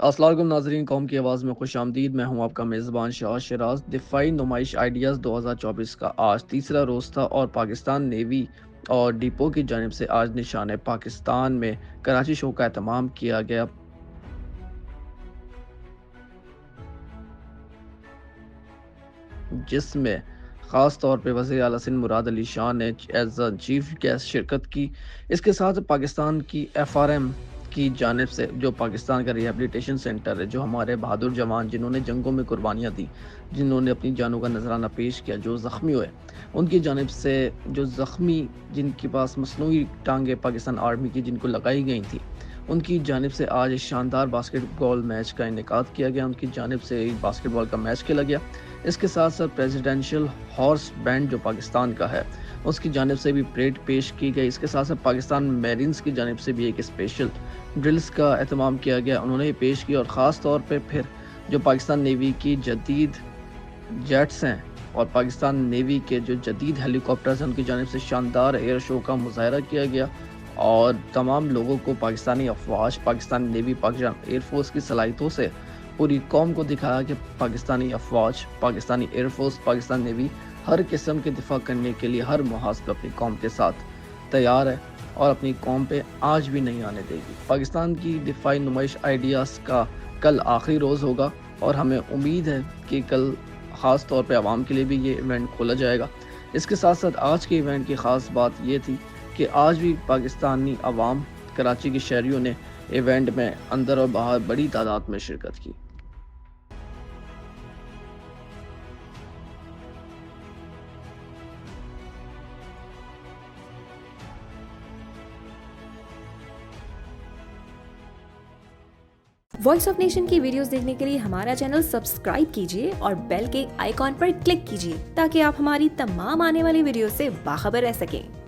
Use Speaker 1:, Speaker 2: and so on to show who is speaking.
Speaker 1: السلام علیکم ناظرین، قوم کی آواز میں خوش آمدید۔ میں ہوں آپ کا میزبان شاہ شراز۔ دفاعی نمائش آئیڈیاز 2024 کا آج تیسرا روز تھا اور پاکستان نیوی اور ڈیپو کی جانب سے آج نشان پاکستان میں کراچی شو کا اہتمام کیا گیا، جس میں خاص طور پہ وزیر اعلیٰ سندھ مراد علی شاہ نے ایز چیف گیسٹ شرکت کی۔ اس کے ساتھ پاکستان کی FRM کی جانب سے جو پاکستان کا ریہیبلیٹیشن سینٹر ہے، جو ہمارے بہادر جوان جنہوں نے جنگوں میں قربانیاں دی، جنہوں نے اپنی جانوں کا نذرانہ پیش کیا، جو زخمی ہوئے، ان کی جانب سے جو زخمی جن کے پاس مصنوعی ٹانگیں پاکستان آرمی کی جن کو لگائی گئی تھی، ان کی جانب سے آج ایک شاندار باسکٹ بال میچ کا انعقاد کیا گیا۔ ان کی جانب سے ایک باسکٹ بال کا میچ کھیلا گیا۔ اس کے ساتھ ساتھ پریزیڈنشل ہارس بینڈ جو پاکستان کا ہے، اس کی جانب سے بھی پریڈ پیش کی گئی۔ اس کے ساتھ ساتھ پاکستان میرینز کی جانب سے بھی ایک اسپیشل ڈرلز کا اہتمام کیا گیا، انہوں نے یہ پیش کی۔ اور خاص طور پہ پھر جو پاکستان نیوی کی جدید جیٹس ہیں اور پاکستان نیوی کے جو جدید ہیلی کاپٹرز ہیں، ان کی جانب سے شاندار ایئر شو کا مظاہرہ کیا گیا اور تمام لوگوں کو پاکستانی افواج، Pakistan navy, Pakistan air force کی صلاحیتوں سے پوری قوم کو دکھایا کہ پاکستانی افواج، Pakistani air force, Pakistan navy ہر قسم کے دفاع کرنے کے لیے ہر محاذ پہ اپنی قوم کے ساتھ تیار ہے اور اپنی قوم پہ آج بھی نہیں آنے دے گی۔ پاکستان کی دفاعی نمائش آئیڈیاز کا کل آخری روز ہوگا اور ہمیں امید ہے کہ کل خاص طور پہ عوام کے لیے بھی یہ ایونٹ کھولا جائے گا۔ اس کے ساتھ ساتھ آج کے ایونٹ کی خاص بات یہ تھی کہ آج بھی پاکستانی عوام، کراچی کے شہریوں نے ایونٹ میں اندر اور باہر بڑی تعداد میں شرکت کی۔
Speaker 2: وائس آف نیشن کی ویڈیوز دیکھنے کے لیے ہمارا چینل سبسکرائب کیجیے اور بیل کے آئیکن پر کلک کیجیے تاکہ آپ ہماری تمام آنے والی ویڈیوز سے باخبر رہ سکیں۔